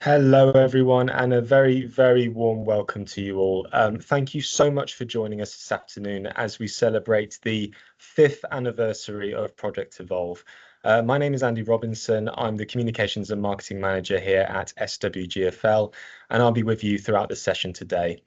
Hello, everyone, and a very, very warm welcome to you all. Thank you so much for joining us this afternoon as we celebrate the 5th anniversary of Project Evolve. My name is Andy Robinson. I'm the Communications and Marketing Manager here at SWGFL, and I'll be with you throughout the session today.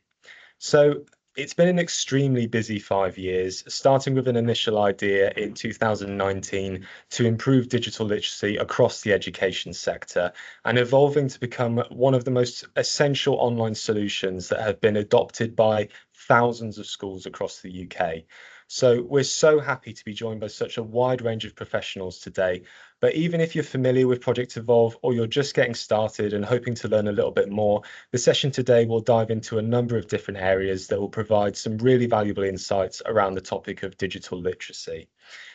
So it's been an extremely busy 5 years, starting with an initial idea in 2019 to improve digital literacy across the education sector and evolving to become one of the most essential online solutions that have been adopted by thousands of schools across the UK. So we're so happy to be joined by such a wide range of professionals today. But even if you're familiar with Project Evolve or you're just getting started and hoping to learn a little bit more, the session today will dive into a number of different areas that will provide some really valuable insights around the topic of digital literacy.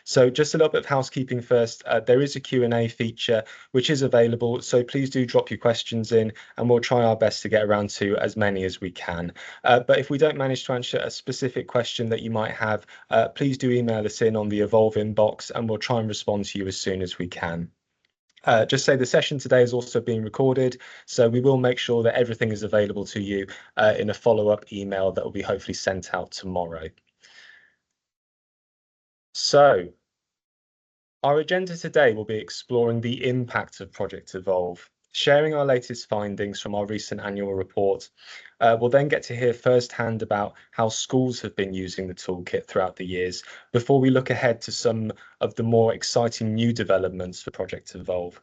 So just a little bit of housekeeping first. There is a Q&A feature which is available, so please do drop your questions in and we'll try our best to get around to as many as we can. But if we don't manage to answer a specific question that you might have, please do email us in on the Evolve inbox and we'll try and respond to you as soon as we can. Just say the session today is also being recorded, so we will make sure that everything is available to you in a follow-up email that will be hopefully sent out tomorrow. So our agenda today will be exploring the impact of Project Evolve, sharing our latest findings from our recent annual report. We'll then get to hear firsthand about how schools have been using the toolkit throughout the years before we look ahead to some of the more exciting new developments for Project Evolve,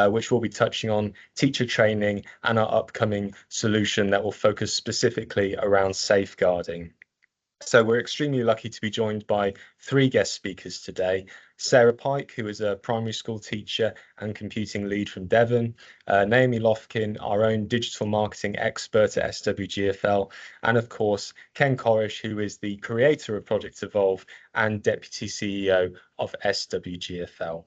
which we'll be touching on teacher training and our upcoming solution that will focus specifically around safeguarding. So we're extremely lucky to be joined by 3 guest speakers today. Sarah Pike, who is a primary school teacher and computing lead from Devon, Naomi Lofkin, our own digital marketing expert at SWGFL, and of course, Ken Corish, who is the creator of Project Evolve and Deputy CEO of SWGFL.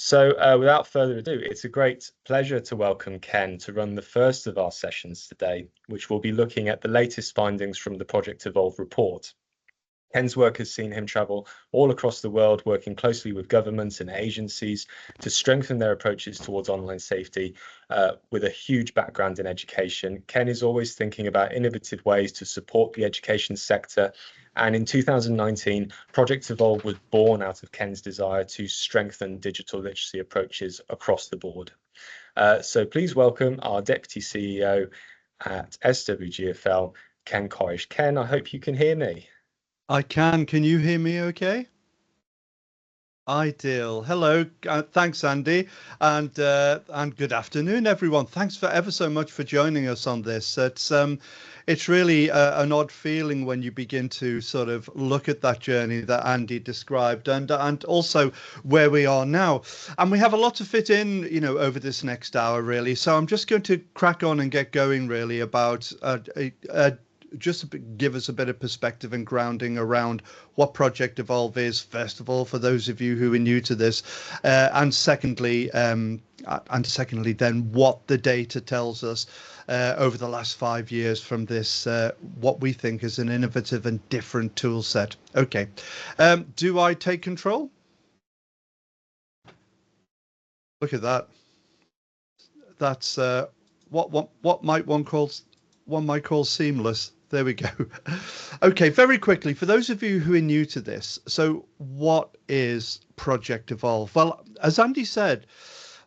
So without further ado, it's a great pleasure to welcome Ken to run the first of our sessions today, which will be looking at the latest findings from the Project Evolve report. Ken's work has seen him travel all across the world, working closely with governments and agencies to strengthen their approaches towards online safety. With a huge background in education, Ken is always thinking about innovative ways to support the education sector. And in 2019, Project Evolve was born out of Ken's desire to strengthen digital literacy approaches across the board. So please welcome our Deputy CEO at SWGFL, Ken Corish. Ken, I hope you can hear me. I can. Can you hear me okay? Ideal. Hello. Thanks, Andy. And good afternoon, everyone. Thanks for ever so much for joining us on this. It's really an odd feeling when you begin to sort of look at that journey that Andy described and also where we are now. And we have a lot to fit in, over this next hour, really. So I'm just going to crack on and get going, really, about just to give us a bit of perspective and grounding around what Project Evolve is, first of all, for those of you who are new to this, and secondly, then what the data tells us over the last 5 years from this, what we think is an innovative and different tool set. Okay, do I take control? Look at that. That's what might one might call seamless. There we go. Okay, very quickly, for those of you who are new to this, so what is Project Evolve? Well, as Andy said,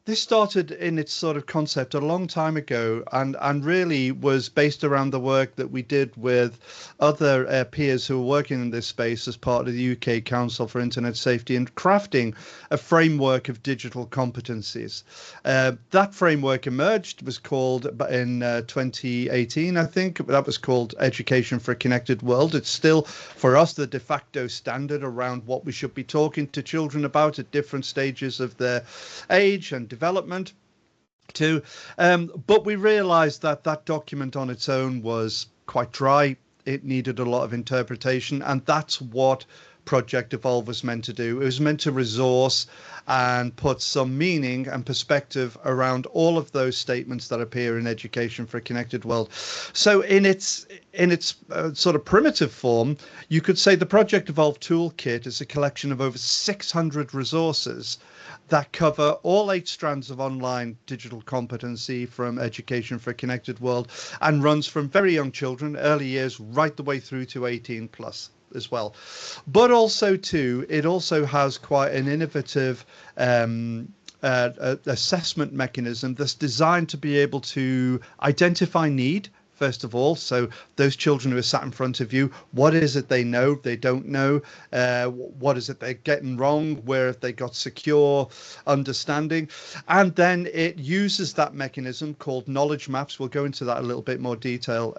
this started in its sort of concept a long time ago and really was based around the work that we did with other peers who were working in this space as part of the UK Council for Internet Safety and crafting a framework of digital competencies. That framework emerged, was called in 2018, I think. That was called Education for a Connected World. It's still, for us, the de facto standard around what we should be talking to children about at different stages of their age and development too. But we realized that that document on its own was quite dry. It needed a lot of interpretation, and that's what Project Evolve was meant to do. It was meant to resource and put some meaning and perspective around all of those statements that appear in Education for a Connected World. So in its sort of primitive form, you could say the Project Evolve toolkit is a collection of over 600 resources that cover all 8 strands of online digital competency from Education for a Connected World, and runs from very young children, early years, right the way through to 18 plus as well. But also too, it also has quite an innovative assessment mechanism that's designed to be able to identify need, first of all. So those children who are sat in front of you, what is it they know, they don't know? What is it they're getting wrong? Where have they got secure understanding? And then it uses that mechanism called knowledge maps. We'll go into that a little bit more detail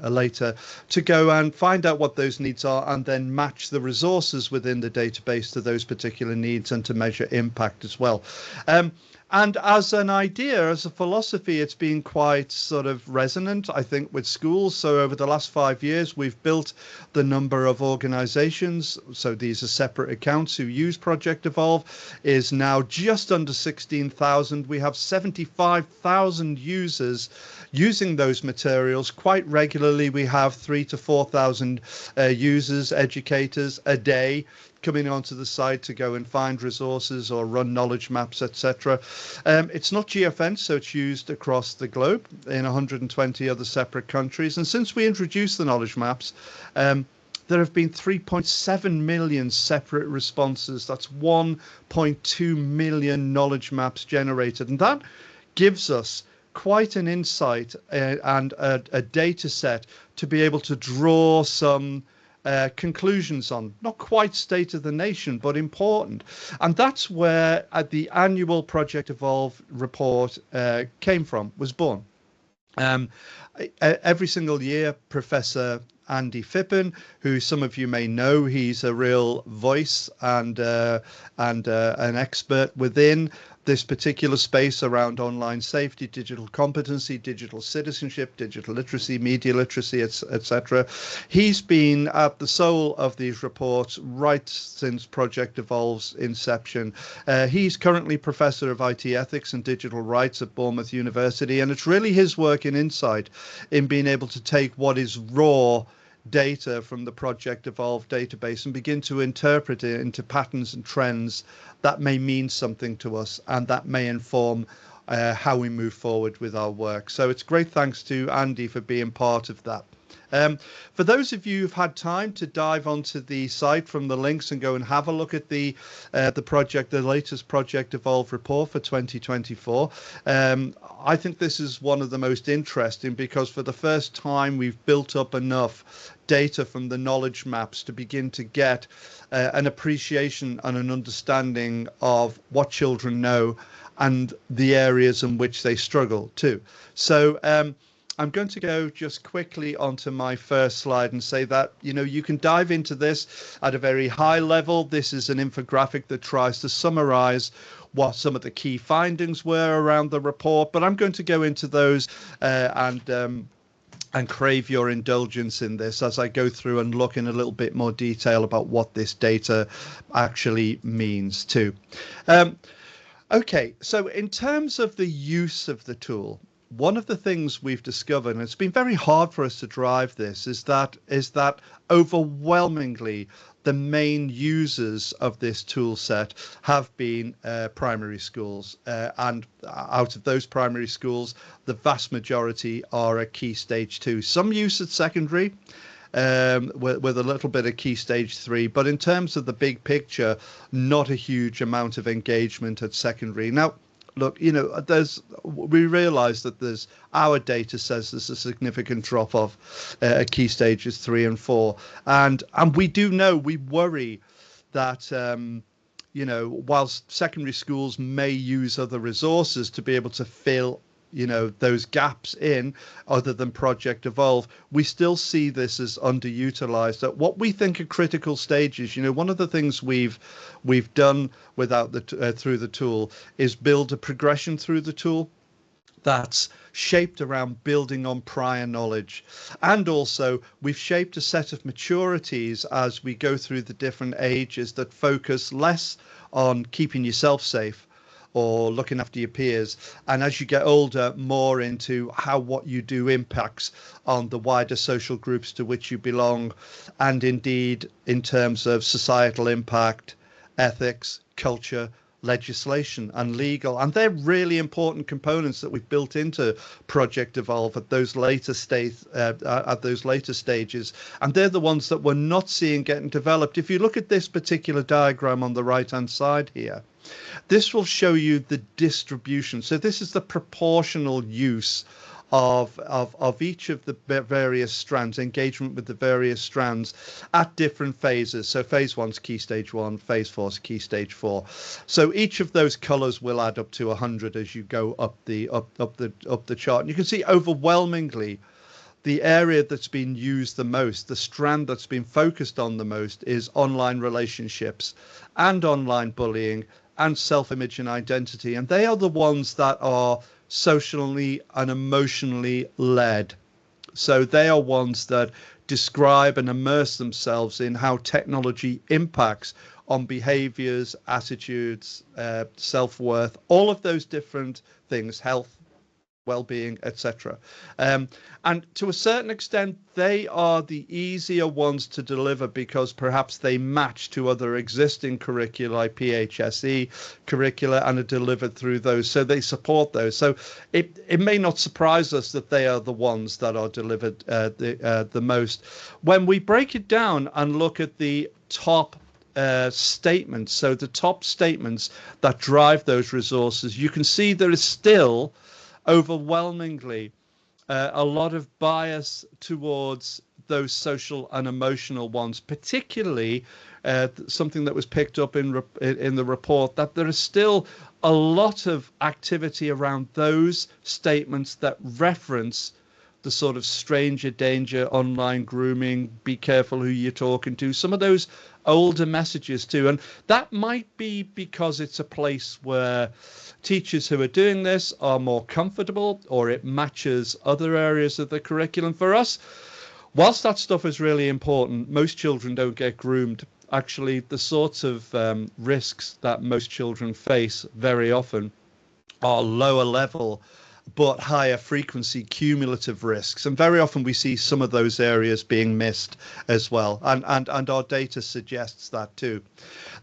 later, to go and find out what those needs are, and then match the resources within the database to those particular needs, and to measure impact as well. And as an idea, as a philosophy, it's been quite sort of resonant, I think, with schools. So over the last 5 years, we've built the number of organizations. So these are separate accounts who use Project Evolve is now just under 16,000. We have 75,000 users using those materials quite regularly. We have 3,000 to 4,000 users, educators a day coming onto the site to go and find resources or run knowledge maps, etc. It's not geofenced, so it's used across the globe in 120 other separate countries. And since we introduced the knowledge maps, there have been 3.7 million separate responses. That's 1.2 million knowledge maps generated. And that gives us quite an insight and a data set to be able to draw some conclusions on. Not quite state of the nation, but important. And that's where the annual Project Evolve report came from, was born. Every single year, Professor Andy Phippen, who some of you may know, he's a real voice and an expert within this particular space around online safety, digital competency, digital citizenship, digital literacy, media literacy, etc. He's been at the soul of these reports right since Project Evolve's inception. He's currently Professor of IT Ethics and Digital Rights at Bournemouth University, and it's really his work and insight in being able to take what is raw data from the Project Evolve database and begin to interpret it into patterns and trends that may mean something to us, and that may inform how we move forward with our work. So it's great thanks to Andy for being part of that. For those of you who've had time to dive onto the site from the links and go and have a look at the latest Project Evolve report for 2024, I think this is one of the most interesting, because for the first time we've built up enough data from the knowledge maps to begin to get an appreciation and an understanding of what children know and the areas in which they struggle too. So I'm going to go just quickly onto my first slide and say that, you know, you can dive into this at a very high level. This is an infographic that tries to summarize what some of the key findings were around the report, but I'm going to go into those and crave your indulgence in this as I go through and look in a little bit more detail about what this data actually means too. Okay, so in terms of the use of the tool, one of the things we've discovered, and it's been very hard for us to drive this, is that overwhelmingly the main users of this tool set have been primary schools. And out of those primary schools, the vast majority are at Key Stage 2. Some use at secondary, with a little bit of Key Stage 3. But in terms of the big picture, not a huge amount of engagement at secondary. Now, look, you know, we realize that our data says there's a significant drop off at Key Stages 3 and 4. And we do know, we worry that, you know, whilst secondary schools may use other resources to be able to fill, you know, those gaps in other than Project Evolve, we still see this as underutilized at what we think are critical stages. You know, one of the things we've done through the tool is build a progression through the tool that's shaped around building on prior knowledge. And also, we've shaped a set of maturities as we go through the different ages that focus less on keeping yourself safe or looking after your peers, and as you get older, more into how what you do impacts on the wider social groups to which you belong, and indeed in terms of societal impact, ethics, culture, legislation and legal. And they're really important components that we've built into Project Evolve at those later stages, and they're the ones that we're not seeing getting developed. If you look at this particular diagram on the right hand side here, this will show you the distribution. So this is the proportional use of each of the various strands, engagement with the various strands at different phases. So phase 1's key stage 1, phase 4's key stage 4. So each of those colors will add up to 100 as you go up the chart. And you can see overwhelmingly the area that's been used the most, the strand that's been focused on the most, is online relationships and online bullying and self-image and identity. And they are the ones that are socially and emotionally led. So they are ones that describe and immerse themselves in how technology impacts on behaviors, attitudes, self-worth, all of those different things, health, well-being, etc. And to a certain extent, they are the easier ones to deliver because perhaps they match to other existing curricula, like PHSE curricula, and are delivered through those. So they support those. So it may not surprise us that they are the ones that are delivered the most. When we break it down and look at the top statements, so the top statements that drive those resources, you can see there is still overwhelmingly a lot of bias towards those social and emotional ones, particularly something that was picked up in the report, that there is still a lot of activity around those statements that reference the sort of stranger danger, online grooming, be careful who you're talking to, some of those older messages too. And that might be because it's a place where teachers who are doing this are more comfortable, or it matches other areas of the curriculum. For us, whilst that stuff is really important, most children don't get groomed. Actually, the sorts of risks that most children face very often are lower level but higher frequency cumulative risks, and very often we see some of those areas being missed as well, and our data suggests that too.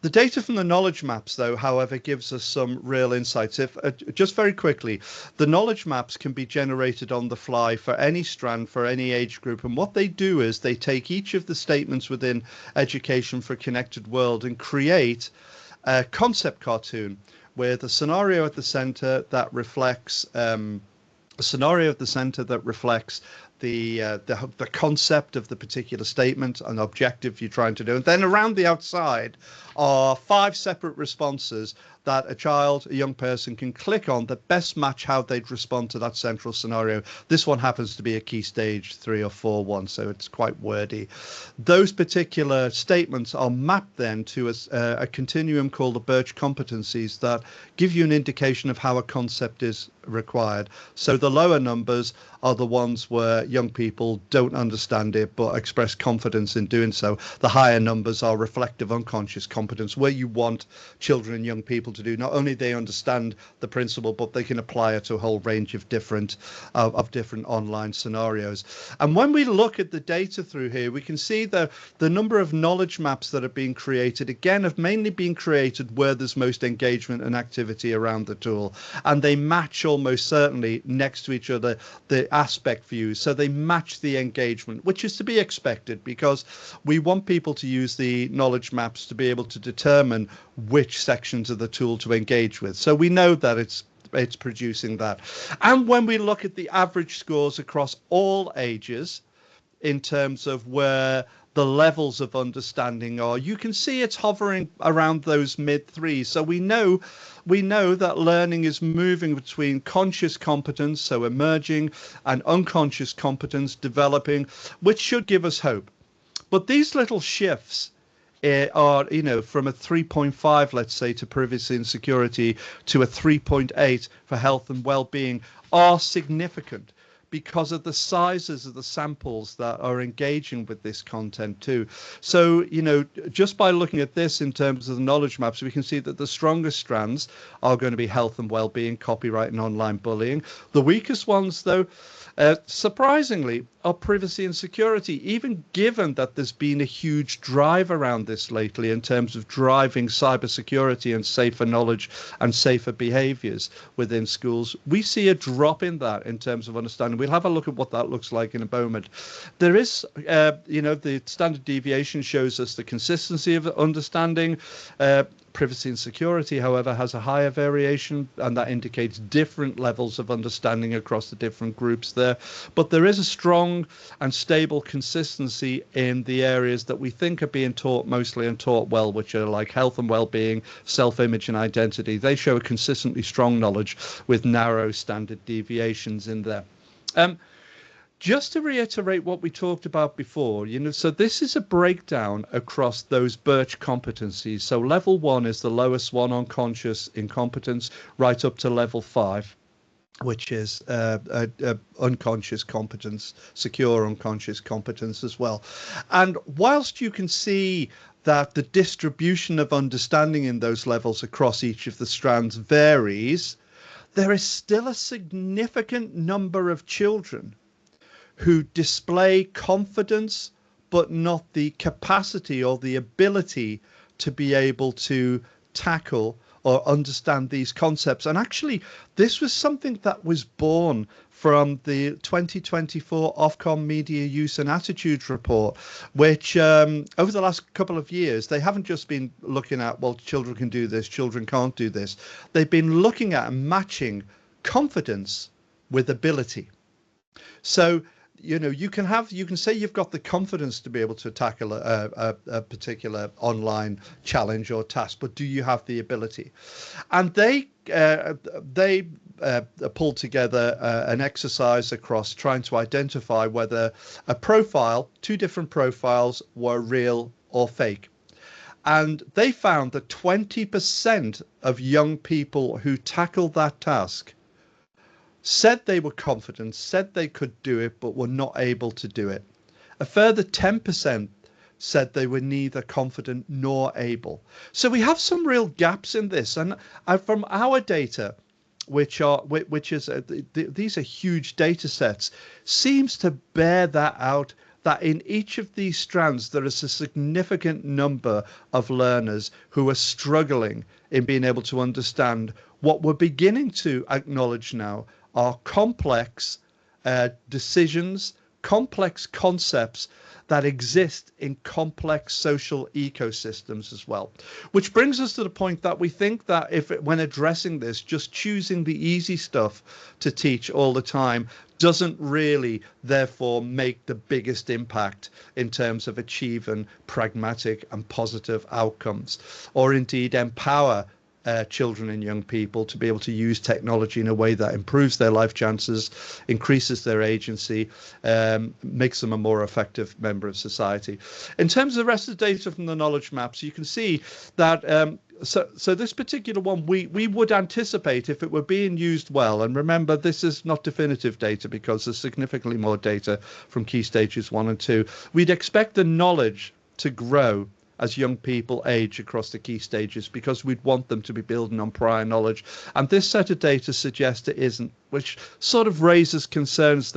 The data from the knowledge maps, though, however, gives us some real insights. If just very quickly, the knowledge maps can be generated on the fly for any strand, for any age group, and what they do is they take each of the statements within Education for a Connected World and create a concept cartoon with a scenario at the center that reflects the concept of the particular statement and objective you're trying to do. And then around the outside are 5 separate responses that a child, a young person, can click on that best match how they'd respond to that central scenario. This one happens to be a key stage 3 or 4 one, so it's quite wordy. Those particular statements are mapped then to a continuum called the Birch competencies that give you an indication of how a concept is required. So the lower numbers are the ones where young people don't understand it but express confidence in doing so. The higher numbers are reflective unconscious competence, where you want children and young people to do not only they understand the principle, but they can apply it to a whole range of different online scenarios. And when we look at the data through here, we can see the number of knowledge maps that are being created, again, have mainly been created where there's most engagement and activity around the tool, and they match almost certainly next to each other the aspect views. So they match the engagement, which is to be expected because we want people to use the knowledge maps to be able to determine which sections of the tool to engage with. So we know that it's producing that. And when we look at the average scores across all ages in terms of where the levels of understanding are, you can see it's hovering around those mid 3s. So we know that learning is moving between conscious competence, so emerging, and unconscious competence developing, which should give us hope. But these little shifts are, from a 3.5, let's say, to privacy and security to a 3.8 for health and well-being are significant because of the sizes of the samples that are engaging with this content too. So, just by looking at this in terms of the knowledge maps, we can see that the strongest strands are going to be health and well-being, copyright and online bullying. The weakest ones, though, surprisingly, are privacy and security, even given that there's been a huge drive around this lately in terms of driving cybersecurity and safer knowledge and safer behaviors within schools. We see a drop in that in terms of understanding. We'll have a look at what that looks like in a moment. There is, the standard deviation shows us the consistency of understanding. Privacy and security, however, has a higher variation, and that indicates different levels of understanding across the different groups there. But there is a strong and stable consistency in the areas that we think are being taught mostly and taught well, which are like health and well-being, self-image and identity. They show a consistently strong knowledge with narrow standard deviations in there. Just to reiterate what we talked about before, so this is a breakdown across those Birch competencies. So level 1 is the lowest one on conscious incompetence, right up to level 5, which is unconscious competence, secure unconscious competence as well. And whilst you can see that the distribution of understanding in those levels across each of the strands varies, there is still a significant number of children who display confidence, but not the capacity or the ability to be able to tackle or understand these concepts. And actually, this was something that was born from the 2024 Ofcom Media Use and Attitudes Report, which over the last couple of years, they haven't just been looking at, well, children can do this, children can't do this. They've been looking at and matching confidence with ability. So, you can say you've got the confidence to be able to tackle a particular online challenge or task, but do you have the ability? And they pulled together an exercise across trying to identify whether a profile, 2 different profiles, were real or fake. And they found that 20% of young people who tackled that task said they were confident, said they could do it, but were not able to do it. A further 10% said they were neither confident nor able. So we have some real gaps in this. And from our data, these are huge data sets, seems to bear that out, that in each of these strands, there is a significant number of learners who are struggling in being able to understand what we're beginning to acknowledge now are complex decisions, complex concepts that exist in complex social ecosystems as well. Which brings us to the point that we think that when addressing this, just choosing the easy stuff to teach all the time doesn't really, therefore, make the biggest impact in terms of achieving pragmatic and positive outcomes, or indeed empower children and young people to be able to use technology in a way that improves their life chances, increases their agency, makes them a more effective member of society. In terms of the rest of the data from the knowledge maps, you can see that so this particular one, we would anticipate if it were being used well, and remember, this is not definitive data because there's significantly more data from key stages 1 and 2, we'd expect the knowledge to grow as young people age across the key stages, because we'd want them to be building on prior knowledge. And this set of data suggests it isn't, which sort of raises concerns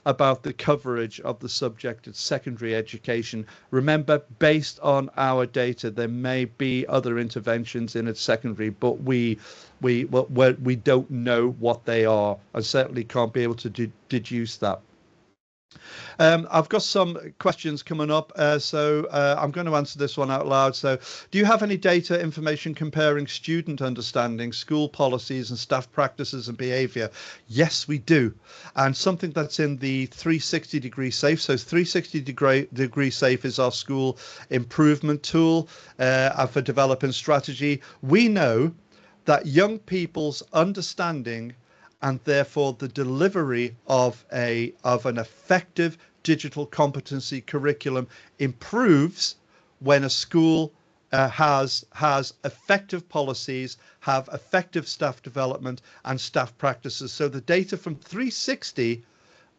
about the coverage of the subject at secondary education. Remember, based on our data, there may be other interventions in at secondary, but we don't know what they are, and certainly can't be able to deduce that. I've got some questions coming up, so I'm going to answer this one out loud. So, do you have any data information comparing student understanding, school policies and staff practices and behaviour? Yes, we do. And something that's in the 360-degree safe. So 360-degree safe is our school improvement tool for developing strategy. We know that young people's understanding and therefore the delivery of an effective digital competency curriculum improves when a school has effective policies, have effective staff development and staff practices. So the data from 360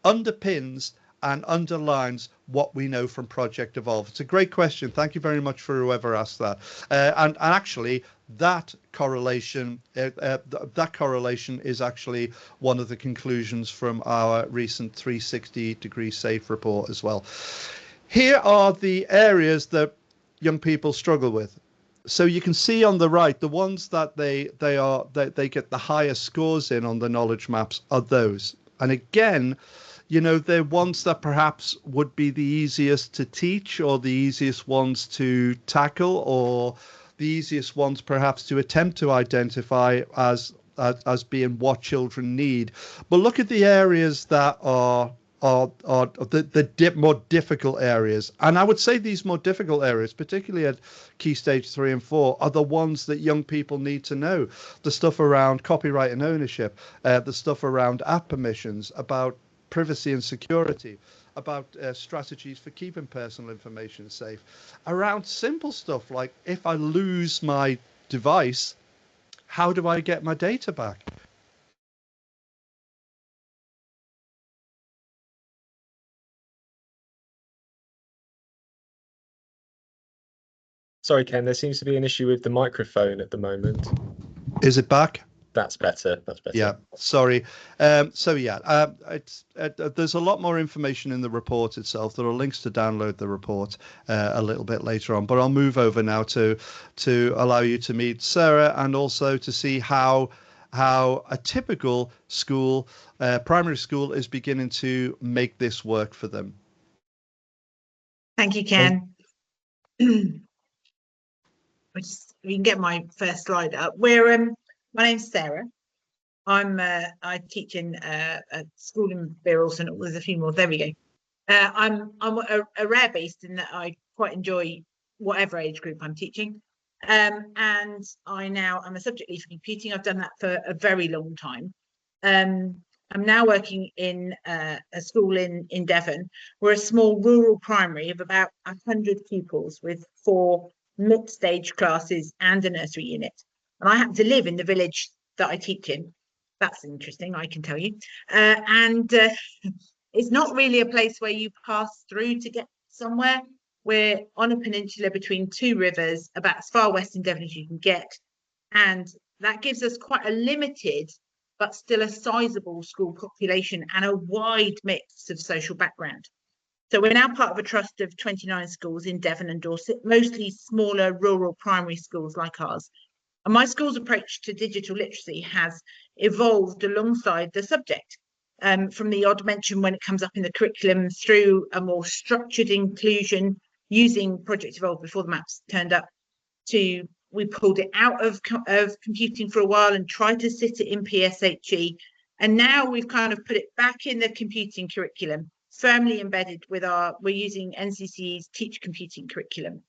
underpins and underlines what we know from Project Evolve. It's a great question. Thank you very much for whoever asked that. And actually, that correlation is actually one of the conclusions from our recent 360 degree safe report as well. Here are the areas that young people struggle with. So you can see on the right, the ones that they get the highest scores in on the knowledge maps are those. And again, you know, they're ones that perhaps would be the easiest to teach, or the easiest ones to tackle, or the easiest ones perhaps to attempt to identify as being what children need. But look at the areas that are the more difficult areas. And I would say these more difficult areas, particularly at key stage 3 and 4, are the ones that young people need to know. The stuff around copyright and ownership, the stuff around app permissions, about privacy and security, about strategies for keeping personal information safe, around simple stuff like, if I lose my device, how do I get my data back? Sorry, Ken, there seems to be an issue with the microphone at the moment. Is it back? That's better. That's better. Yeah, sorry. So yeah, there's a lot more information in the report itself. There are links to download the report a little bit later on. But I'll move over now to allow you to meet Sarah, and also to see how a typical school, primary school, is beginning to make this work for them. Thank you, Ken. We can get my first slide up. My name's Sarah. I teach in a school in Birrelson. There's a few more. There we go. I'm a rare beast in that I quite enjoy whatever age group I'm teaching. And I'm a subject lead for computing. I've done that for a very long time. I'm now working in a school in Devon. We're a small rural primary of about 100 pupils with 4 mixed age classes and a nursery unit. And I happen to live in the village that I teach in. That's interesting, I can tell you. It's not really a place where you pass through to get somewhere. We're on a peninsula between 2 rivers, about as far west in Devon as you can get. And that gives us quite a limited, but still a sizable school population and a wide mix of social background. So we're now part of a trust of 29 schools in Devon and Dorset, mostly smaller rural primary schools like ours. And my school's approach to digital literacy has evolved alongside the subject, from the odd mention when it comes up in the curriculum, through a more structured inclusion using Project Evolve before the maps turned up, to we pulled it out of computing for a while and tried to sit it in PSHE. And now we've kind of put it back in the computing curriculum, firmly embedded with we're using NCCE's Teach Computing curriculum,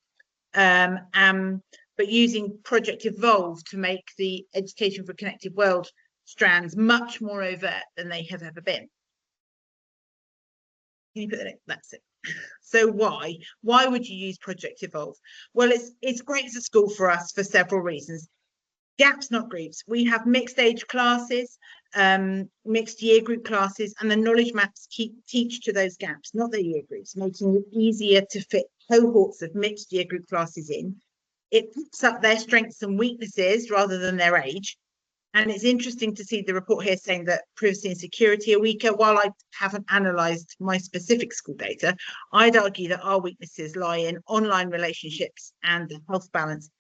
but using Project Evolve to make the Education for a Connected World strands much more overt than they have ever been. Can you put that in? That's it. So why would you use Project Evolve? Well, it's great as a school for us for several reasons. Gaps, not groups. We have mixed age classes, mixed year group classes, and the knowledge maps teach to those gaps, not the year groups, making it easier to fit cohorts of mixed year group classes in. It picks up their strengths and weaknesses rather than their age. And it's interesting to see the report here saying that privacy and security are weaker. While I haven't analysed my specific school data, I'd argue that our weaknesses lie in online relationships and the health balance.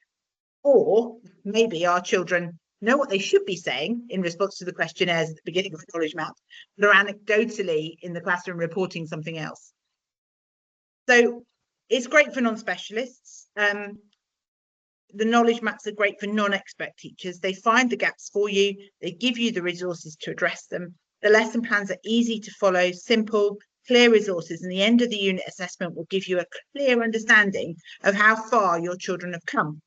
Or maybe our children know what they should be saying in response to the questionnaires at the beginning of the knowledge map, but are anecdotally in the classroom reporting something else. So it's great for non-specialists. The knowledge maps are great for non-expert teachers. They find the gaps for you. They give you the resources to address them. The lesson plans are easy to follow, simple, clear resources, and the end of the unit assessment will give you a clear understanding of how far your children have come.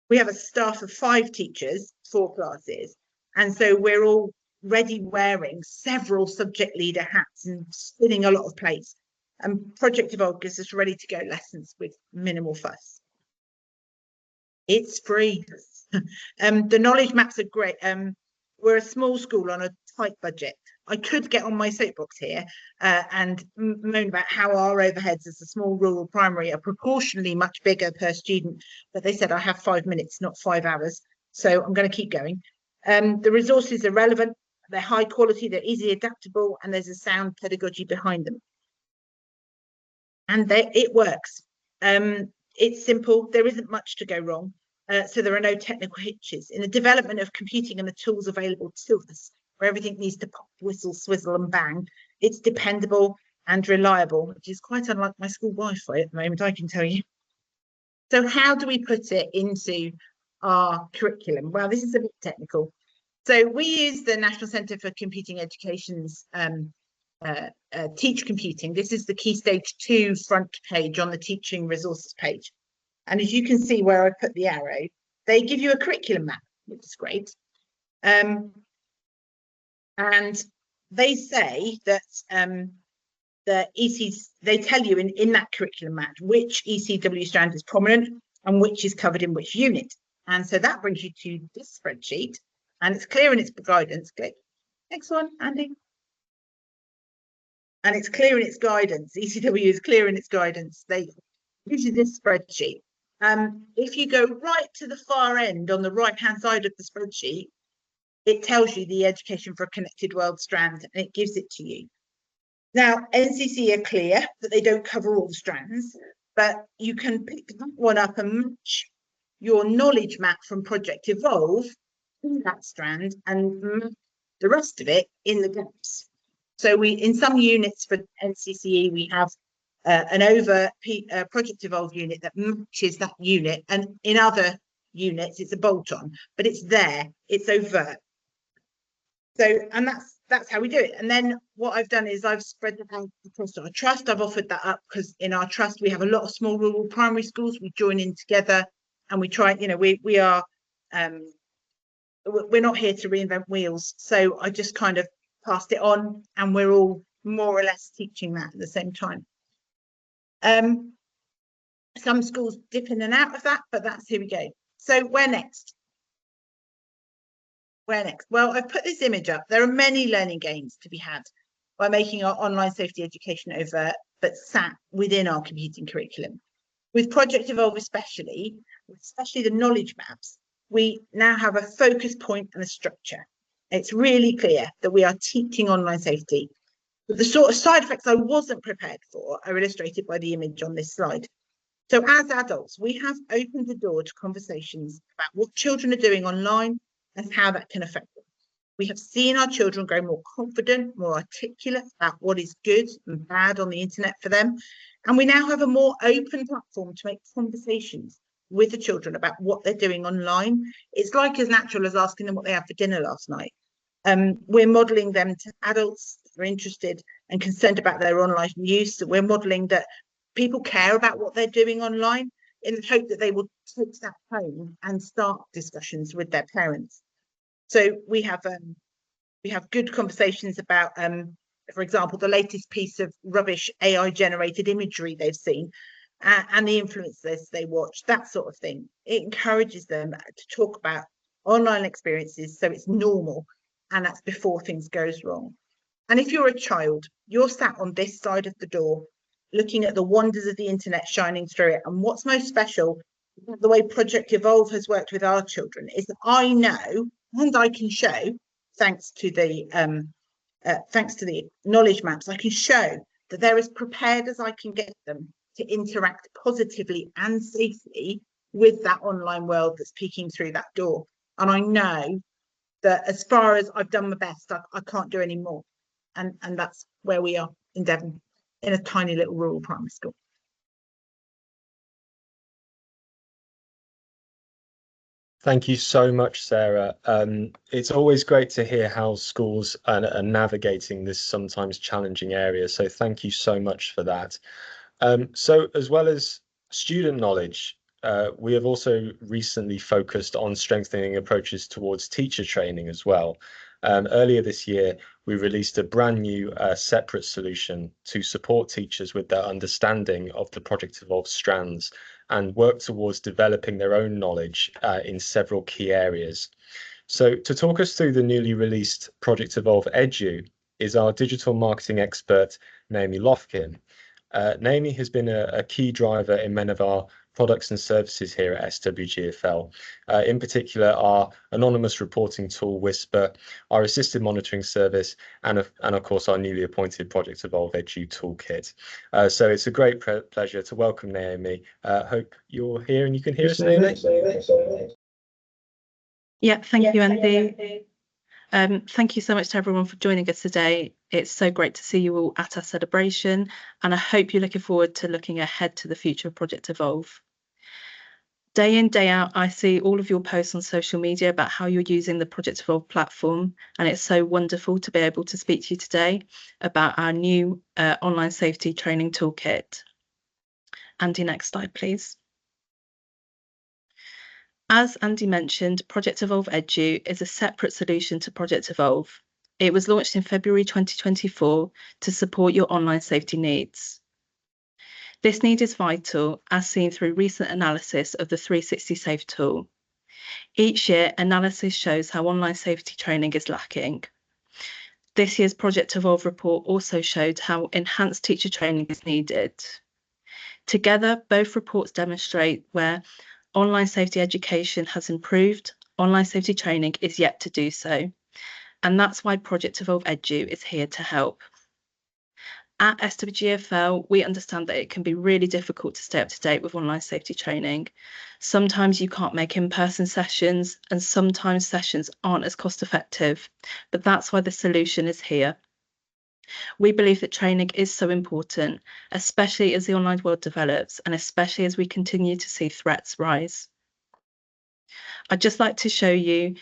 We have a staff of 5 teachers, 4 classes, and so we're already wearing several subject leader hats and spinning a lot of plates. And Project Evolve gives us ready to go lessons with minimal fuss. It's free. The knowledge maps are great. We're a small school on a tight budget. I could get on my soapbox here and moan about how our overheads as a small rural primary are proportionally much bigger per student, but they said I have 5 minutes, not 5 hours. So I'm going to keep going. The resources are relevant, they're high quality, they're easily adaptable, and there's a sound pedagogy behind them. And it works. It's simple, there isn't much to go wrong. So there are no technical hitches. In the development of computing and the tools available to us, where everything needs to pop, whistle, swizzle, and bang, it's dependable and reliable, which is quite unlike my school Wi-Fi at the moment, I can tell you. So how do we put it into our curriculum? Well, this is a bit technical. So we use the National Centre for Computing Education's Teach Computing. This is the Key Stage 2 front page on the teaching resources page. And as you can see where I put the arrow, they give you a curriculum map, which is great. And they say that they tell you in that curriculum map which ECW strand is prominent and which is covered in which unit. And so that brings you to this spreadsheet, and it's clear in its guidance. Click. Next one, Andy. And it's clear in its guidance. ECW is clear in its guidance. They use this spreadsheet. If you go right to the far end on the right-hand side of the spreadsheet, it tells you the Education for a Connected World strand, and it gives it to you. Now, NCC are clear that they don't cover all the strands, but you can pick that one up and match your knowledge map from ProjectEVOLVE in that strand and the rest of it in the gaps. So in some units for NCCE, we have an ProjectEVOLVE unit that matches that unit, and in other units it's a bolt-on, but it's there, it's overt. So, and that's how we do it. And then what I've done is I've spread that out across our trust. I've offered that up because in our trust we have a lot of small rural primary schools. We join in together and we try, you know, we are we're not here to reinvent wheels. So I just kind of passed it on, and we're all more or less teaching that at the same time. Some schools dip in and out of that, but here we go. So where next? Where next? Well, I've put this image up. There are many learning gains to be had by making our online safety education overt, but sat within our computing curriculum. With ProjectEVOLVE especially the knowledge maps, we now have a focus point and a structure. It's really clear that we are teaching online safety. But the sort of side effects I wasn't prepared for are illustrated by the image on this slide. So as adults, we have opened the door to conversations about what children are doing online and how that can affect them. We have seen our children grow more confident, more articulate about what is good and bad on the internet for them. And we now have a more open platform to make conversations with the children about what they're doing online. It's like as natural as asking them what they had for dinner last night. We're modelling them to adults that are interested and concerned about their online use. So we're modelling that people care about what they're doing online in the hope that they will take that home and start discussions with their parents. So we have good conversations about, for example, the latest piece of rubbish AI generated imagery they've seen and the influencers they watch, that sort of thing. It encourages them to talk about online experiences so it's normal, and that's before things goes wrong. And if you're a child, you're sat on this side of the door looking at the wonders of the internet shining through it. And what's most special, the way ProjectEVOLVE has worked with our children, is that I know and I can show, thanks to the knowledge maps, I can show that they're as prepared as I can get them to interact positively and safely with that online world that's peeking through that door. And I know that as far as I've done my best, I can't do any more. And that's where we are in Devon, in a tiny little rural primary school. Thank you so much, Sarah. It's always great to hear how schools are navigating this sometimes challenging area. So thank you so much for that. So as well as student knowledge, we have also recently focused on strengthening approaches towards teacher training as well. Earlier this year, we released a brand new separate solution to support teachers with their understanding of the ProjectEVOLVE strands and work towards developing their own knowledge in several key areas. So to talk us through the newly released Project Evolve Edu is our digital marketing expert, Naomi Lofkin. Naomi has been a key driver in many of our products and services here at SWGFL, in particular our anonymous reporting tool Whisper, our assisted monitoring service, and of course our newly appointed Project Evolve Edu toolkit. So it's a great pleasure to welcome Naomi. Hope you're here and you can hear us, Naomi. Yeah, thank you, Andy. Thank you so much to everyone for joining us today. It's so great to see you all at our celebration, and I hope you're looking forward to looking ahead to the future of Project Evolve. Day in, day out, I see all of your posts on social media about how you're using the Project Evolve platform, and it's so wonderful to be able to speak to you today about our new online safety training toolkit. Andy, next slide, please. As Andy mentioned, Project Evolve Edu is a separate solution to Project Evolve. It was launched in February 2024 to support your online safety needs. This need is vital, as seen through recent analysis of the 360 Safe tool. Each year, analysis shows how online safety training is lacking. This year's Project Evolve report also showed how enhanced teacher training is needed. Together, both reports demonstrate where online safety education has improved, online safety training is yet to do so. And that's why Project Evolve Edu is here to help. At SWGFL, we understand that it can be really difficult to stay up to date with online safety training. Sometimes you can't make in-person sessions, and sometimes sessions aren't as cost effective, but that's why the solution is here. We believe that training is so important, especially as the online world develops and especially as we continue to see threats rise. I'd just like to show you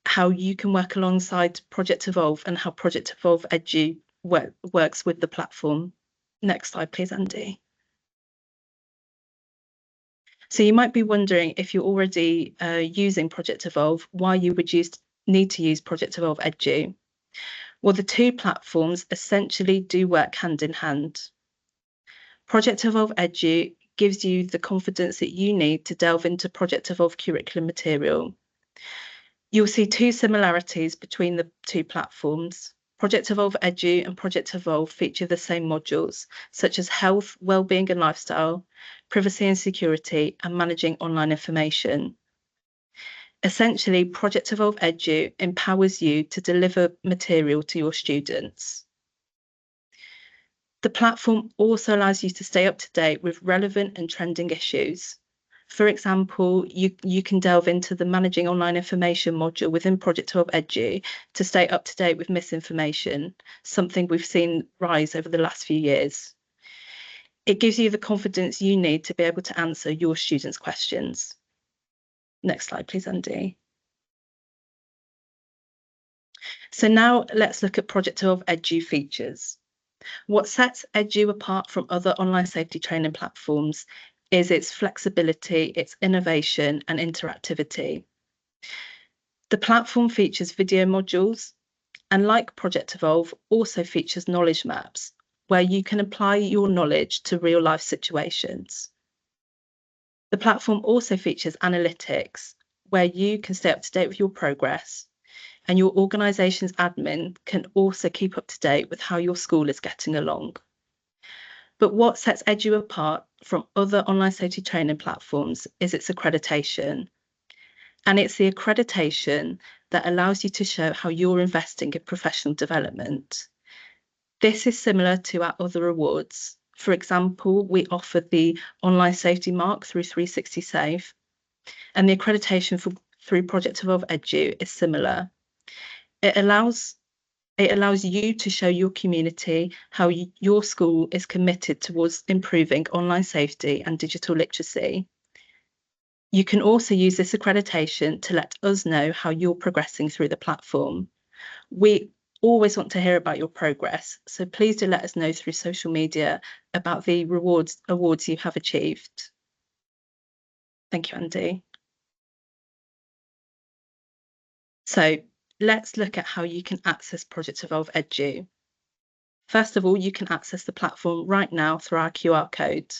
how you can work alongside Project Evolve and how Project Evolve Edu works with the platform. Next slide, please, Andy. So you might be wondering, if you're already using Project Evolve, why you would need to use Project Evolve Edu. Well, the two platforms essentially do work hand in hand. Project Evolve Edu gives you the confidence that you need to delve into Project Evolve curriculum material. You'll see two similarities between the two platforms. Project Evolve Edu and Project Evolve feature the same modules, such as health, well-being and lifestyle, privacy and security, and managing online information. Essentially, Project Evolve Edu empowers you to deliver material to your students. The platform also allows you to stay up to date with relevant and trending issues. For example, you can delve into the Managing Online Information module within Project Evolve Edu to stay up to date with misinformation, something we've seen rise over the last few years. It gives you the confidence you need to be able to answer your students' questions. Next slide, please, Andy. So now let's look at Project Evolve Edu features. What sets Edu apart from other online safety training platforms is its flexibility, its innovation and interactivity. The platform features video modules and, like Project Evolve, also features knowledge maps where you can apply your knowledge to real life situations. The platform also features analytics where you can stay up to date with your progress, and your organisation's admin can also keep up to date with how your school is getting along. But what sets Edu apart from other online safety training platforms is its accreditation. And it's the accreditation that allows you to show how you're investing in professional development. This is similar to our other awards. For example, we offer the Online Safety Mark through 360 Safe, and the accreditation through Project Evolve Edu is similar. It allows you to show your community how your school is committed towards improving online safety and digital literacy. You can also use this accreditation to let us know how you're progressing through the platform. We always want to hear about your progress, so please do let us know through social media about the awards you have achieved. Thank you, Andy. So let's look at how you can access Project Evolve Edu. First of all, you can access the platform right now through our QR code.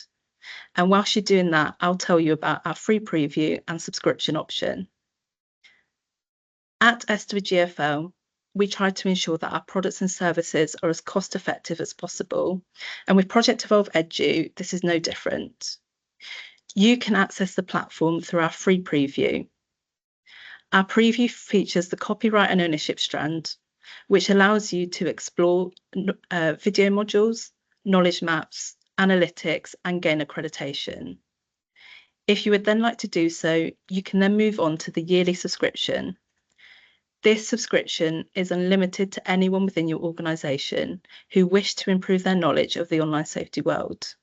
And whilst you're doing that, I'll tell you about our free preview and subscription option. At GFL, we try to ensure that our products and services are as cost effective as possible. And with Project Evolve Edu, this is no different. You can access the platform through our free preview. Our preview features the copyright and ownership strand, which allows you to explore video modules, knowledge maps, analytics, and gain accreditation. If you would then like to do so, you can then move on to the yearly subscription. This subscription is unlimited to anyone within your organisation who wish to improve their knowledge of the online safety world.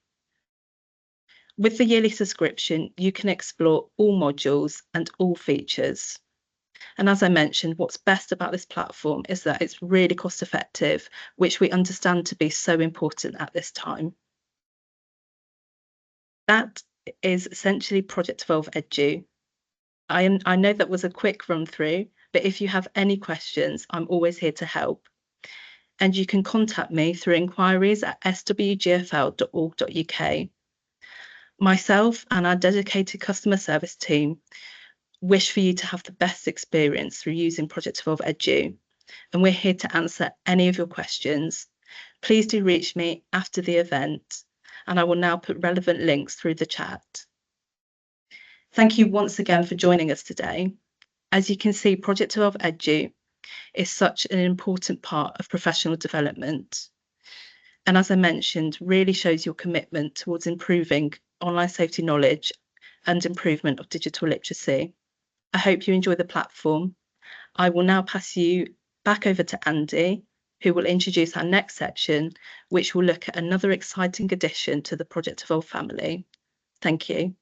With the yearly subscription, you can explore all modules and all features. And as I mentioned, what's best about this platform is that it's really cost effective, which we understand to be so important at this time. That is essentially Project Evolve Edu. I know that was a quick run through, but if you have any questions, I'm always here to help. And you can contact me through inquiries at swgfl.org.uk. Myself and our dedicated customer service team wish for you to have the best experience through using Project Evolve Edu, and we're here to answer any of your questions. Please do reach me after the event, and I will now put relevant links through the chat. Thank you once again for joining us today. As you can see, Project Evolve Edu is such an important part of professional development, and as I mentioned, really shows your commitment towards improving online safety knowledge and improvement of digital literacy. I hope you enjoy the platform. I will now pass you back over to Andy, who will introduce our next section, which will look at another exciting addition to the Project Evolve family. Thank you.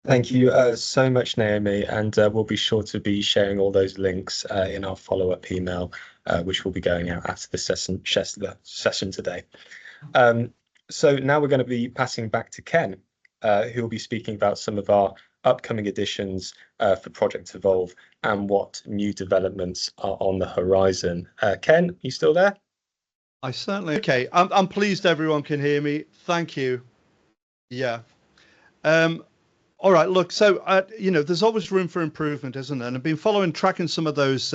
Thank you so much, Naomi, and we'll be sure to be sharing all those links in our follow-up email, which will be going out after the session today. So now we're going to be passing back to Ken, who will be speaking about some of our upcoming editions for Project Evolve and what new developments are on the horizon. Ken, you still there? I certainly. Okay, I'm pleased everyone can hear me. Thank you. Yeah. All right. Look, so there's always room for improvement, isn't there? And I've been tracking some of those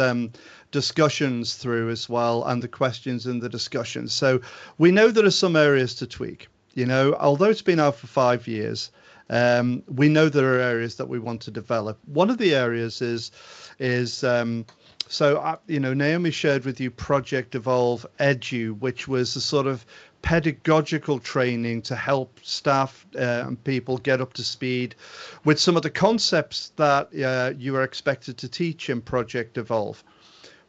discussions through as well, and the questions in the discussions. So we know there are some areas to tweak. Although it's been out for 5 years. We know there are areas that we want to develop. One of the areas is Naomi shared with you Project Evolve Edu, which was a sort of pedagogical training to help staff and people get up to speed with some of the concepts that you are expected to teach in Project Evolve.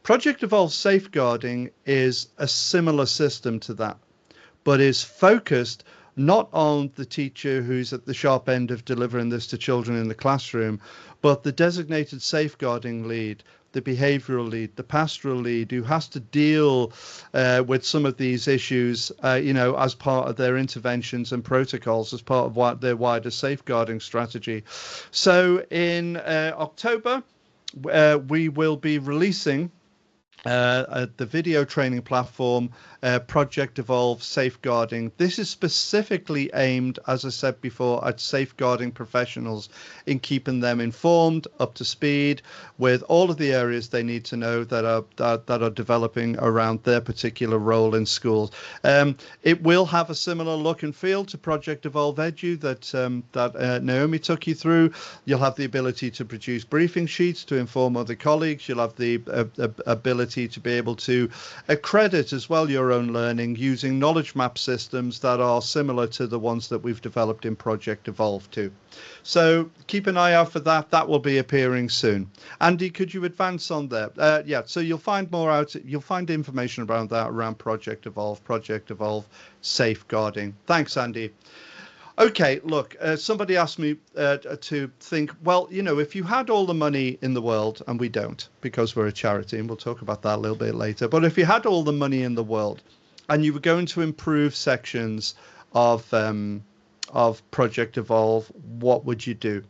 Project Evolve Safeguarding is a similar system to that, but is focused not on the teacher who's at the sharp end of delivering this to children in the classroom, but the designated safeguarding lead, the behavioural lead, the pastoral lead, who has to deal with some of these issues, as part of their interventions and protocols, as part of their wider safeguarding strategy. So in October, we will be releasing the video training platform, Project Evolve Safeguarding. This is specifically aimed, as I said before, at safeguarding professionals in keeping them informed, up to speed with all of the areas they need to know that are developing around their particular role in schools. It will have a similar look and feel to Project Evolve Edu that Naomi took you through. You'll have the ability to produce briefing sheets to inform other colleagues. You'll have the ability to be able to accredit as well your own learning using knowledge map systems that are similar to the ones that we've developed in Project Evolve too. So keep an eye out for that. That will be appearing soon. Andy, could you advance on there? Yeah, so you'll find information around that around Project Evolve Safeguarding. Thanks, Andy. Okay, look, somebody asked me to think, well, if you had all the money in the world, and we don't because we're a charity, and we'll talk about that a little bit later, but if you had all the money in the world and you were going to improve sections of Project Evolve, what would you do?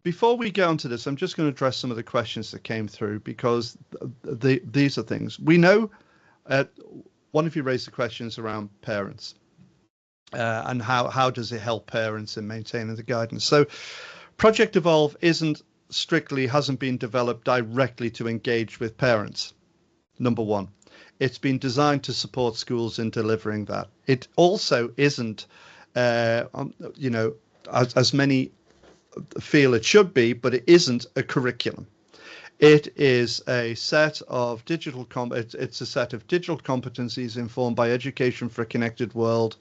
Before we get onto this, I'm just going to address some of the questions that came through because these are things. We know one of you raised the questions around parents. and how does it help parents in maintaining the guidance. So Project Evolve hasn't been developed directly to engage with parents, number one. It's been designed to support schools in delivering that. It also isn't, as many feel it should be, but it isn't a curriculum. It is a set of it's a set of digital competencies informed by Education for a Connected World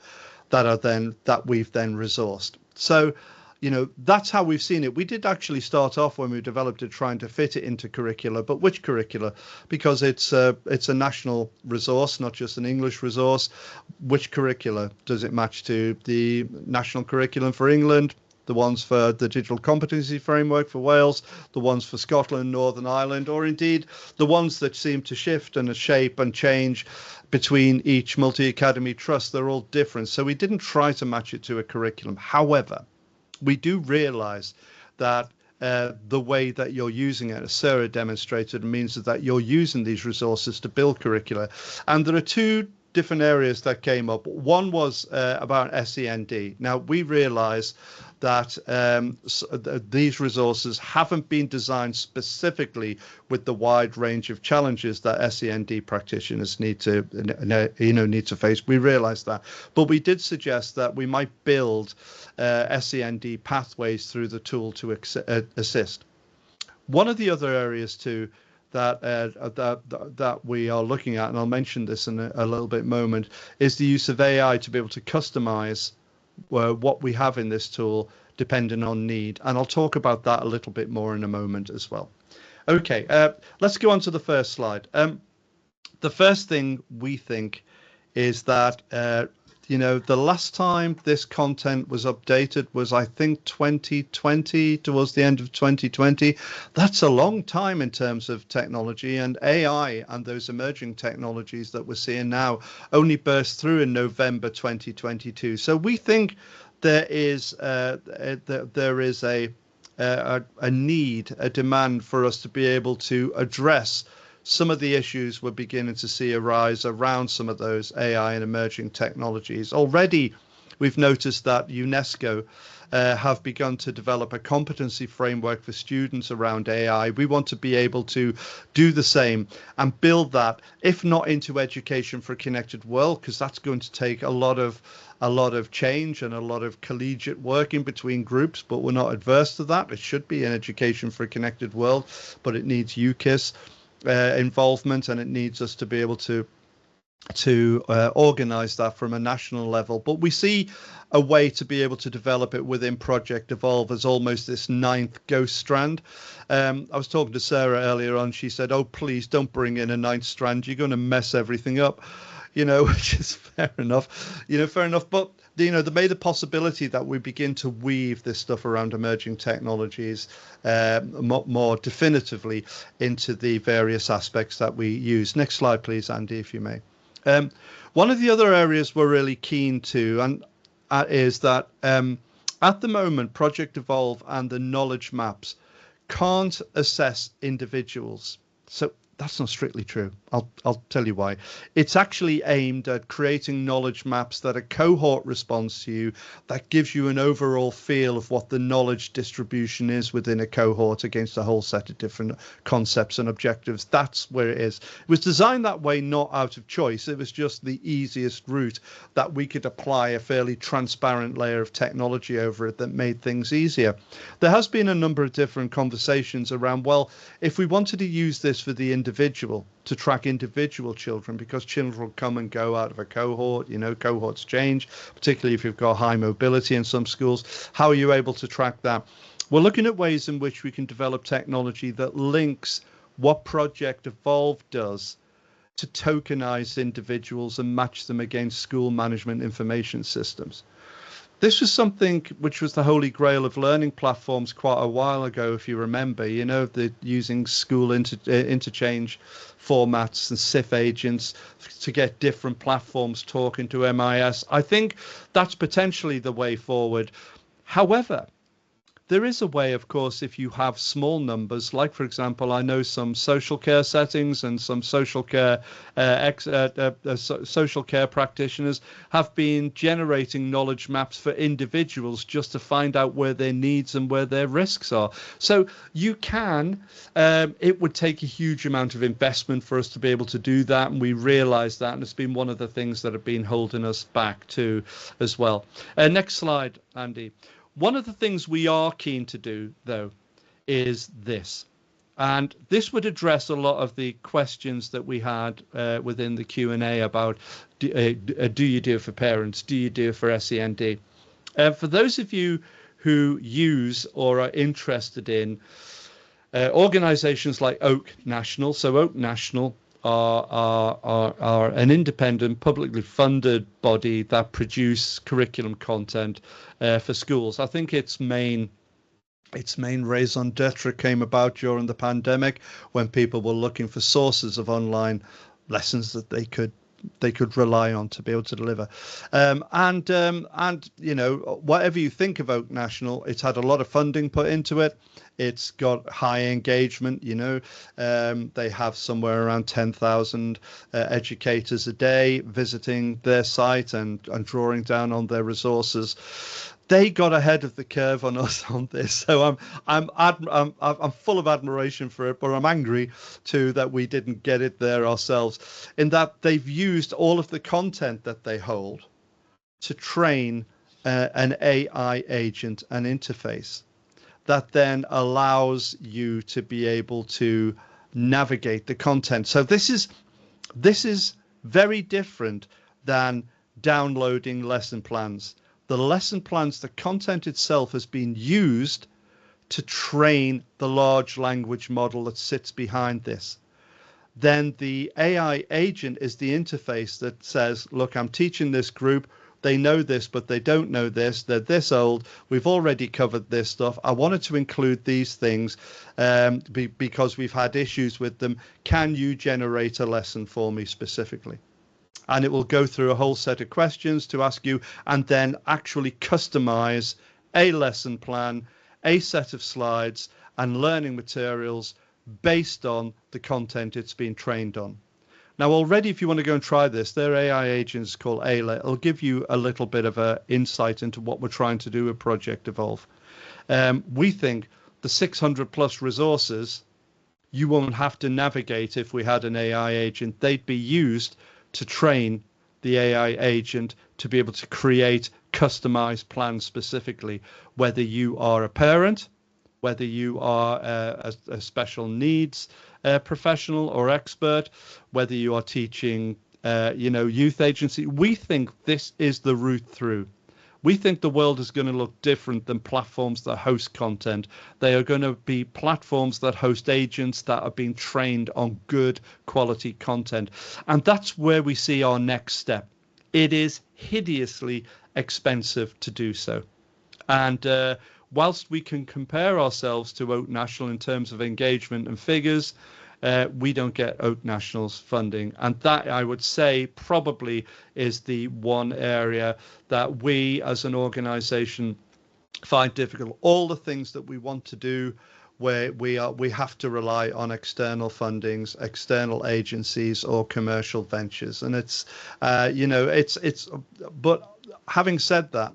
that we've then resourced. So, that's how we've seen it. We did actually start off when we developed it trying to fit it into curricula, but which curricula? Because it's a national resource, not just an English resource. Which curricula does it match to? The national curriculum for England, the ones for the digital competency framework for Wales, the ones for Scotland, Northern Ireland, or indeed the ones that seem to shift and shape and change between each multi-academy trust. They're all different. So we didn't try to match it to a curriculum. However, we do realize that the way that you're using it, as Sarah demonstrated, means that you're using these resources to build curricula. And there are two different areas that came up. One was about SEND. Now, we realize that these resources haven't been designed specifically with the wide range of challenges that SEND practitioners need to face. We realize that, but we did suggest that we might build SEND pathways through the tool to assist. One of the other areas too that we are looking at, and I'll mention this in a little bit moment, is the use of AI to be able to customize what we have in this tool depending on need. And I'll talk about that a little bit more in a moment as well. Okay, let's go on to the first slide. The first thing we think is that the last time this content was updated was, I think, 2020, towards the end of 2020. That's a long time in terms of technology, and AI and those emerging technologies that we're seeing now only burst through in November 2022. So we think there is a need, a demand for us to be able to address some of the issues we're beginning to see arise around some of those AI and emerging technologies. Already, we've noticed that UNESCO have begun to develop a competency framework for students around AI. We want to be able to do the same and build that, if not into Education for a Connected World, because that's going to take a lot of change and a lot of collegiate working between groups, but we're not adverse to that. It should be an Education for a Connected World, but it needs UKIS involvement, and it needs us to be able to organize that from a national level. But we see a way to be able to develop it within Project Evolve as almost this ninth ghost strand. I was talking to Sarah earlier on. She said, "Oh, please don't bring in a ninth strand. You're going to mess everything up," which is fair enough. But there may the possibility that we begin to weave this stuff around emerging technologies more definitively into the various aspects that we use. Next slide, please, Andy, if you may. One of the other areas we're really keen to and is that at the moment, Project Evolve and the knowledge maps can't assess individuals. So that's not strictly true. I'll tell you why. It's actually aimed at creating knowledge maps that a cohort responds to you, that gives you an overall feel of what the knowledge distribution is within a cohort against a whole set of different concepts and objectives. That's where it is. It was designed that way, not out of choice. It was just the easiest route that we could apply a fairly transparent layer of technology over it that made things easier. There has been a number of different conversations around, well, if we wanted to use this for the individual, to track individual children, because children will come and go out of a cohort, cohorts change, particularly if you've got high mobility in some schools. How are you able to track that? We're looking at ways in which we can develop technology that links what Project Evolve does to tokenize individuals and match them against school management information systems. This was something which was the holy grail of learning platforms quite a while ago, if you remember, using school interchange formats and SIF agents to get different platforms talking to MIS. I think that's potentially the way forward. However, There is a way, of course, if you have small numbers, like, for example, I know some social care settings and some social care social care practitioners have been generating knowledge maps for individuals just to find out where their needs and where their risks are. So you can, it would take a huge amount of investment for us to be able to do that, and we realize that, and it's been one of the things that have been holding us back too as well. Next slide, Andy. One of the things we are keen to do, though, is this. And this would address a lot of the questions that we had within the Q&A about do you do it for parents? Do you do it for SEND? For those of you who use or are interested in organisations like Oak National, so Oak National are an independent, publicly funded body that produce curriculum content for schools. I think its main raison d'etre came about during the pandemic, when people were looking for sources of online lessons that they could rely on to be able to deliver. And you know, whatever you think of Oak National, it's had a lot of funding put into it. It's got high engagement. You know, they have somewhere around 10,000 educators a day visiting their site and drawing down on their resources. They got ahead of the curve on us on this, so I'm full of admiration for it, but I'm angry too that we didn't get it there ourselves. In that they've used all of the content that they hold to train an AI agent, an interface that then allows you to be able to navigate the content. So this is very different than downloading lesson plans. The lesson plans, the content itself has been used to train the large language model that sits behind this. Then the AI agent is the interface that says, look, I'm teaching this group. They know this, but they don't know this. They're this old. We've already covered this stuff. I wanted to include these things because we've had issues with them. Can you generate a lesson for me specifically? And it will go through a whole set of questions to ask you, and then actually customize a lesson plan, a set of slides and learning materials based on the content it's been trained on. Now, already, if you want to go and try this, their AI agent is called Ayla. It'll give you a little bit of an insight into what we're trying to do with Project Evolve. We think the 600 plus resources, you won't have to navigate if we had an AI agent. They'd be used to train the AI agent to be able to create customized plans specifically, whether you are a parent, whether you are a special needs professional or expert, whether you are teaching, youth agency. We think this is the route through. We think the world is going to look different than platforms that host content. They are going to be platforms that host agents that are being trained on good quality content. And that's where we see our next step. It is hideously expensive to do so. And whilst we can compare ourselves to Oak National in terms of engagement and figures, we don't get Oak National's funding. And that, I would say, probably is the one area that we as an organization find difficult. All the things that we want to do, where we have to rely on external fundings, external agencies or commercial ventures. And but having said that,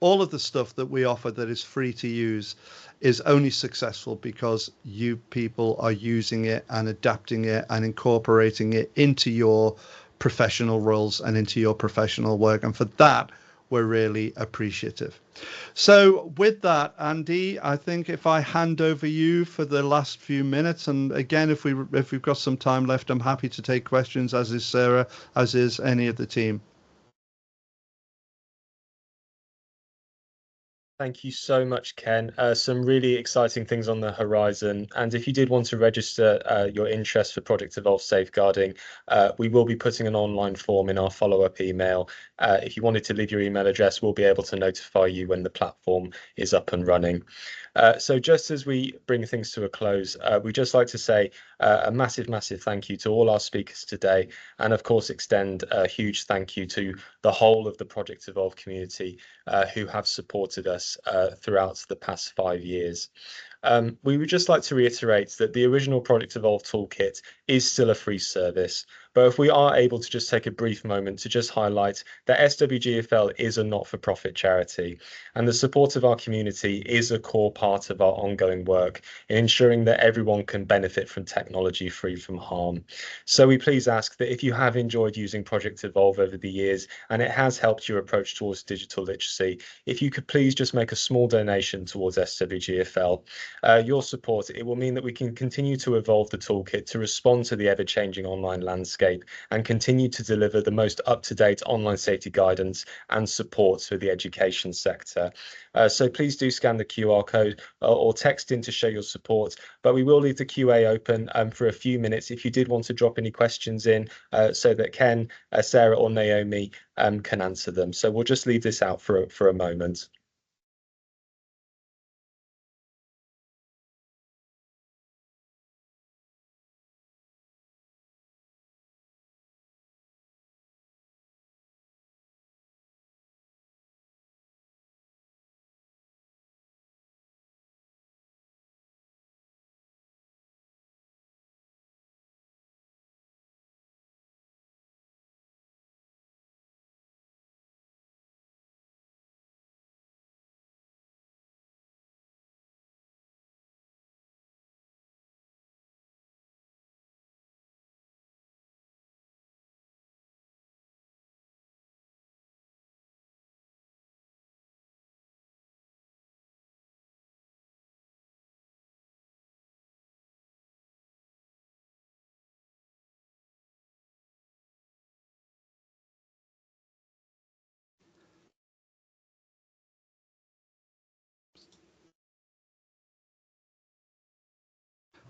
all of the stuff that we offer that is free to use is only successful because you people are using it and adapting it and incorporating it into your professional roles and into your professional work. And for that, we're really appreciative. So with that, Andy, I think if I hand over you for the last few minutes, and again, if we've got some time left, I'm happy to take questions, as is Sarah, as is any of the team. Thank you so much, Ken. Some really exciting things on the horizon. And if you did want to register your interest for Project Evolve Safeguarding, we will be putting an online form in our follow-up email. If you wanted to leave your email address, we'll be able to notify you when the platform is up and running. So just as we bring things to a close, we'd just like to say a massive thank you to all our speakers today, and of course extend a huge thank you to the whole of the Project Evolve community who have supported us us throughout the past 5 years. We would just like to reiterate that the original Project Evolve toolkit is still a free service, but if we are able to just take a brief moment to just highlight that SWGFL is a not-for-profit charity, and the support of our community is a core part of our ongoing work in ensuring that everyone can benefit from technology free from harm. So we please ask that if you have enjoyed using Project Evolve over the years and it has helped your approach towards digital literacy, if you could please just make a small donation towards SWGFL. Your support, it will mean that we can continue to evolve the toolkit to respond to the ever-changing online landscape and continue to deliver the most up-to-date online safety guidance and support for the education sector. So please do scan the QR code or text in to show your support, but we will leave the QA open for a few minutes if you did want to drop any questions in so that Ken, Sarah or Naomi can answer them. So we'll just leave this out for a moment.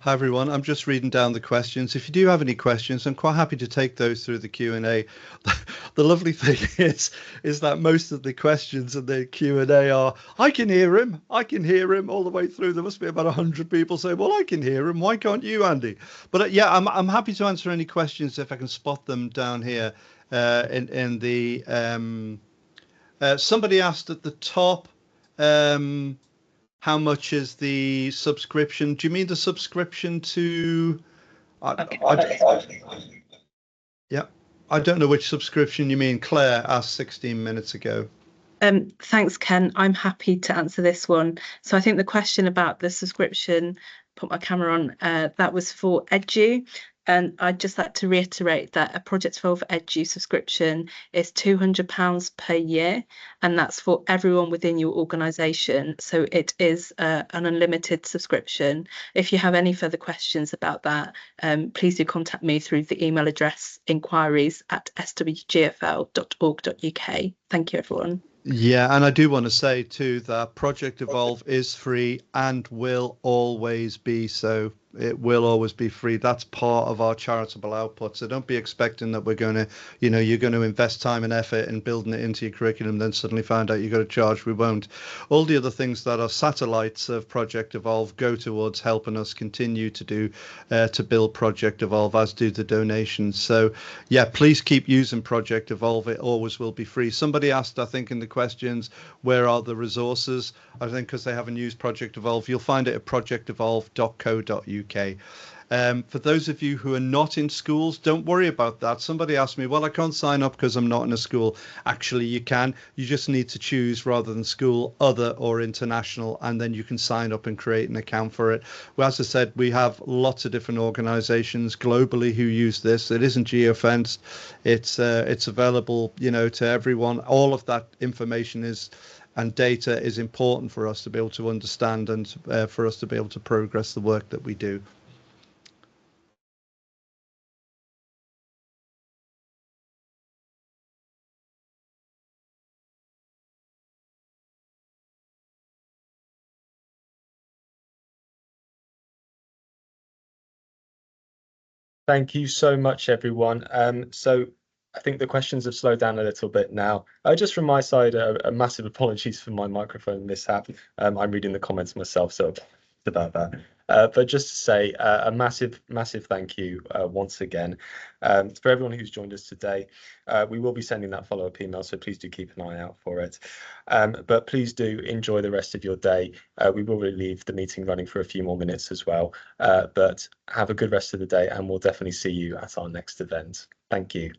Hi everyone, I'm just reading down the questions. If you do have any questions, I'm quite happy to take those through the Q&A. The lovely thing is that most of the questions in the Q&A are, I can hear him, all the way through. There must be about 100 people saying, well, I can hear him, why can't you, Andy? But yeah, I'm happy to answer any questions if I can spot them down here in the... somebody asked at the top, how much is the subscription? Do you mean the subscription to? Yeah, I don't know which subscription you mean. Claire asked 16 minutes ago. Thanks, Ken. I'm happy to answer this one. So I think the question about the subscription, put my camera on, that was for Edu. And I'd just like to reiterate that a Project Evolve Edu subscription is £200 per year, and that's for everyone within your organisation. So it is an unlimited subscription. If you have any further questions about that, please do contact me through the email address inquiries@swgfl.org.uk. Thank you, everyone. Yeah, and I do want to say too that Project Evolve is free and will always be so. It will always be free. That's part of our charitable output. So don't be expecting that we're going to, you're going to invest time and effort in building it into your curriculum, then suddenly find out you've got to charge. We won't. All the other things that are satellites of Project Evolve go towards helping us continue to build Project Evolve, as do the donations. So yeah, please keep using Project Evolve. It always will be free. Somebody asked, I think, in the questions, where are the resources? I think because they haven't used Project Evolve, you'll find it at projectevolve.co.uk. For those of you who are not in schools, don't worry about that. Somebody asked me, well, I can't sign up because I'm not in a school. Actually, you can. You just need to choose, rather than school, other or international, and then you can sign up and create an account for it. Well, as I said, we have lots of different organizations globally who use this. It isn't geofenced. It's available, to everyone. All of that information and data is important for us to be able to understand and for us to be able to progress the work that we do. Thank you so much, everyone. So I think the questions have slowed down a little bit now. Just from my side, a massive apologies for my microphone mishap. I'm reading the comments myself, so it's about that. But just to say a massive thank you once again for everyone who's joined us today. We will be sending that follow-up email, so please do keep an eye out for it. But please do enjoy the rest of your day. We will leave the meeting running for a few more minutes as well. But have a good rest of the day, and we'll definitely see you at our next event. Thank you.